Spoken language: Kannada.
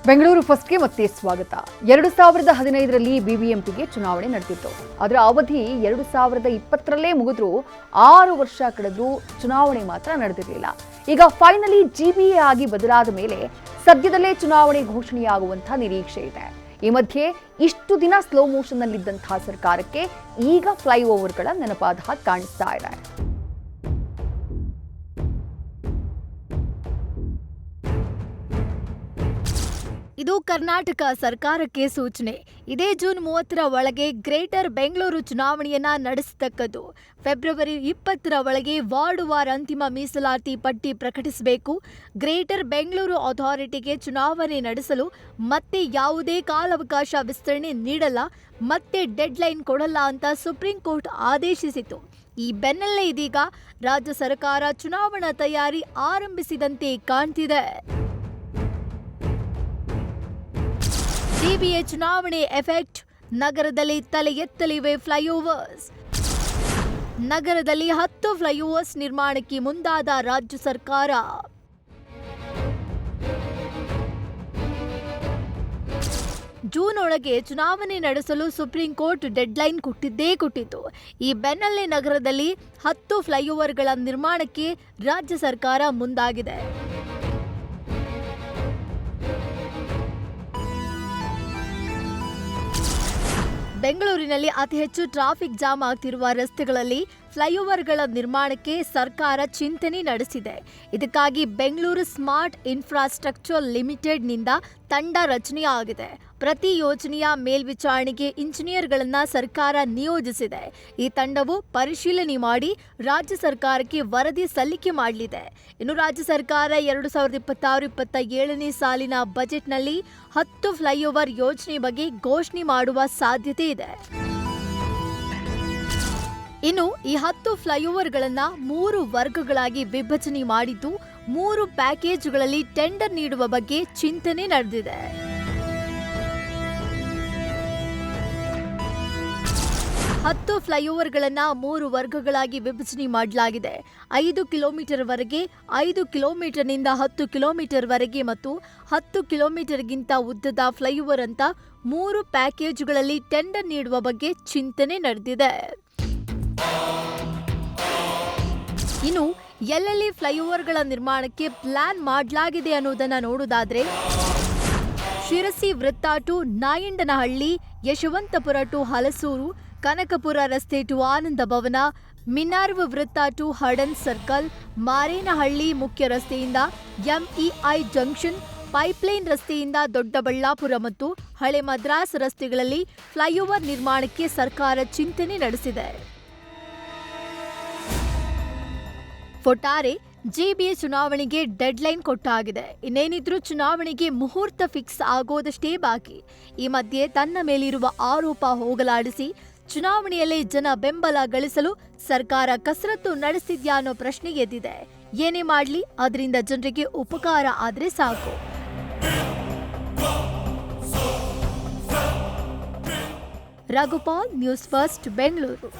ಬೆಂಗಳೂರು ಫಸ್ಟ್ಗೆ ಮತ್ತೆ ಸ್ವಾಗತ. 2015ರಲ್ಲಿ ಬಿಬಿಎಂಪಿಗೆ ಚುನಾವಣೆ ನಡೆದಿತ್ತು. ಅದರ ಅವಧಿ 2020ರಲ್ಲೇ ಮುಗಿದ್ರು 6 ವರ್ಷ ಕಳೆದ್ರೂ ಚುನಾವಣೆ ಮಾತ್ರ ನಡೆದಿರಲಿಲ್ಲ. ಈಗ ಫೈನಲಿ ಜಿಬಿಎ ಆಗಿ ಬದಲಾದ ಮೇಲೆ ಸದ್ಯದಲ್ಲೇ ಚುನಾವಣೆ ಘೋಷಣೆಯಾಗುವಂತಹ ನಿರೀಕ್ಷೆ ಇದೆ. ಈ ಮಧ್ಯೆ ಇಷ್ಟು ದಿನ ಸ್ಲೋ ಮೋಷನ್ನಲ್ಲಿದ್ದಂತಹ ಸರ್ಕಾರಕ್ಕೆ ಈಗ ಫ್ಲೈಓವರ್ಗಳ ನೆನಪಾದ ಹಾಗೆ ಕಾಣಿಸ್ತಾ ಇದೆ. ಇದು ಕರ್ನಾಟಕ ಸರ್ಕಾರಕ್ಕೆ ಸೂಚನೆ. ಇದೇ ಜೂನ್ 30ರ ಒಳಗೆ ಗ್ರೇಟರ್ ಬೆಂಗಳೂರು ಚುನಾವಣೆಯನ್ನ ನಡೆಸತಕ್ಕದ್ದು. ಫೆಬ್ರವರಿ 20ರ ಒಳಗೆ ವಾರ್ಡ್ ಅಂತಿಮ ಮೀಸಲಾತಿ ಪಟ್ಟಿ ಪ್ರಕಟಿಸಬೇಕು. ಗ್ರೇಟರ್ ಬೆಂಗಳೂರು ಅಥಾರಿಟಿಗೆ ಚುನಾವಣೆ ನಡೆಸಲು ಮತ್ತೆ ಯಾವುದೇ ಕಾಲಾವಕಾಶ ವಿಸ್ತರಣೆ ನೀಡಲ್ಲ, ಮತ್ತೆ ಡೆಡ್ಲೈನ್ ಕೊಡಲ್ಲ ಅಂತ ಸುಪ್ರೀಂ ಕೋರ್ಟ್ ಆದೇಶಿಸಿತು. ಈ ಬೆನ್ನಲ್ಲೇ ಇದೀಗ ರಾಜ್ಯ ಸರ್ಕಾರ ಚುನಾವಣಾ ತಯಾರಿ ಆರಂಭಿಸಿದಂತೆ ಕಾಣ್ತಿದೆ. ಜಿಬಿಎ ಚುನಾವಣೆ ಎಫೆಕ್ಟ್, ನಗರದಲ್ಲಿ ತಲೆ ಎತ್ತಲಿವೆ ಫ್ಲೈಓವರ್ಸ್. ನಗರದಲ್ಲಿ 10 ಫ್ಲೈಓವರ್ಸ್ ನಿರ್ಮಾಣಕ್ಕೆ ಮುಂದಾದ ರಾಜ್ಯ ಸರ್ಕಾರ. ಜೂನ್ ಒಳಗೆ ಚುನಾವಣೆ ನಡೆಸಲು ಸುಪ್ರೀಂ ಕೋರ್ಟ್ ಡೆಡ್ಲೈನ್ ಕೊಟ್ಟಿತ್ತು. ಈ ಬೆನ್ನಲ್ಲೇ ನಗರದಲ್ಲಿ 10 ಫ್ಲೈಓವರ್ಗಳ ನಿರ್ಮಾಣಕ್ಕೆ ರಾಜ್ಯ ಸರ್ಕಾರ ಮುಂದಾಗಿದೆ. ಬೆಂಗಳೂರಿನಲ್ಲಿ ಅತಿ ಹೆಚ್ಚು ಟ್ರಾಫಿಕ್ ಜಾಮ್ ಆಗ್ತಿರುವ ರಸ್ತೆಗಳಲ್ಲಿ ಫ್ಲೈಓವರ್ಗಳ ನಿರ್ಮಾಣಕ್ಕೆ ಸರ್ಕಾರ ಚಿಂತನೆ ನಡೆಸಿದೆ. ಇದಕ್ಕಾಗಿ ಬೆಂಗಳೂರು ಸ್ಮಾರ್ಟ್ ಇನ್ಫ್ರಾಸ್ಟ್ರಕ್ಚರ್ ಲಿಮಿಟೆಡ್ನಿಂದ ತಂಡ ರಚನೆಯಾಗಿದೆ. ಪ್ರತಿ ಯೋಜನೆಯ ಮೇಲ್ವಿಚಾರಣೆಗೆ ಇಂಜಿನಿಯರ್ಗಳನ್ನ ಸರ್ಕಾರ ನಿಯೋಜಿಸಿದೆ. ಈ ತಂಡವು ಪರಿಶೀಲನೆ ಮಾಡಿ ರಾಜ್ಯ ಸರ್ಕಾರಕ್ಕೆ ವರದಿ ಸಲ್ಲಿಕೆ ಮಾಡಲಿದೆ. ಇನ್ನು ರಾಜ್ಯ ಸರ್ಕಾರ 2026-27ನೇ ಸಾಲಿನ ಬಜೆಟ್ನಲ್ಲಿ 10 ಫ್ಲೈಓವರ್ ಯೋಜನೆ ಬಗ್ಗೆ ಘೋಷಣೆ ಮಾಡುವ ಸಾಧ್ಯತೆ ಇದೆ. ಇನ್ನು ಈ 10 ಫ್ಲೈಓವರ್ಗಳನ್ನು 3 ವರ್ಗಗಳಾಗಿ ವಿಭಜನೆ ಮಾಡಿದ್ದು 3 ಪ್ಯಾಕೇಜ್ಗಳಲ್ಲಿ ಟೆಂಡರ್ ನೀಡುವ ಬಗ್ಗೆ ಚಿಂತನೆ ನಡೆದಿದೆ. 10 ಫ್ಲೈಓವರ್ಗಳನ್ನು 3 ವರ್ಗಗಳಾಗಿ ವಿಭಜನೆ ಮಾಡಲಾಗಿದೆ. 5 ಕಿಲೋಮೀಟರ್ವರೆಗೆ, 5 ಕಿಲೋಮೀಟರ್ನಿಂದ 10 ಕಿಲೋಮೀಟರ್ವರೆಗೆ ಮತ್ತು 10 ಕಿಲೋಮೀಟರ್ಗಿಂತ ಉದ್ದದ ಫ್ಲೈಓವರ್ ಅಂತ 3 ಪ್ಯಾಕೇಜ್ಗಳಲ್ಲಿ ಟೆಂಡರ್ ನೀಡುವ ಬಗ್ಗೆ ಚಿಂತನೆ ನಡೆದಿದೆ. ಇನ್ನು ಎಲ್ಲೆಲ್ಲಿ ಫ್ಲೈಓವರ್ಗಳ ನಿರ್ಮಾಣಕ್ಕೆ ಪ್ಲಾನ್ ಮಾಡಲಾಗಿದೆ ಅನ್ನೋದನ್ನ ನೋಡೋದಾದ್ರೆ, ಶಿರಸಿ ವೃತ್ತ ಟು ನಾಯಂಡನಹಳ್ಳಿ, ಯಶವಂತಪುರ ಟು ಹಲಸೂರು, ಕನಕಪುರ ರಸ್ತೆ ಟು ಆನಂದ ಭವನ, ಮಿನಾರ್ವ್ ವೃತ್ತ ಟು ಹಡನ್ ಸರ್ಕಲ್, ಮಾರೇನಹಳ್ಳಿ ಮುಖ್ಯ ರಸ್ತೆಯಿಂದ ಎಂಇಐ ಜಂಕ್ಷನ್, ಪೈಪ್ಲೈನ್ ರಸ್ತೆಯಿಂದ ದೊಡ್ಡಬಳ್ಳಾಪುರ ಮತ್ತು ಹಳೆ ಮದ್ರಾಸ್ ರಸ್ತೆಗಳಲ್ಲಿ ಫ್ಲೈಓವರ್ ನಿರ್ಮಾಣಕ್ಕೆ ಸರ್ಕಾರ ಚಿಂತನೆ ನಡೆಸಿದೆ. ಒಟ್ಟಾರೆ ಜಿಬಿಎ ಚುನಾವಣೆಗೆ ಡೆಡ್ಲೈನ್ ಕೊಟ್ಟಾಗಿದೆ. ಇನ್ನೇನಿದ್ರೂ ಚುನಾವಣೆಗೆ ಮುಹೂರ್ತ ಫಿಕ್ಸ್ ಆಗೋದಷ್ಟೇ ಬಾಕಿ. ಈ ಮಧ್ಯೆ ತನ್ನ ಮೇಲಿರುವ ಆರೋಪ ಹೋಗಲಾಡಿಸಿ ಚುನಾವಣೆಯಲ್ಲಿ ಜನ ಬೆಂಬಲ ಗಳಿಸಲು ಸರ್ಕಾರ ಕಸರತ್ತು ನಡೆಸಿದ್ಯಾ ಅನ್ನೋ ಪ್ರಶ್ನೆ ಎದ್ದಿದೆ. ಏನೇ ಮಾಡ್ಲಿ, ಅದರಿಂದ ಜನರಿಗೆ ಉಪಕಾರ ಆದ್ರೆ ಸಾಕು. Raghupal, news first, Bengaluru.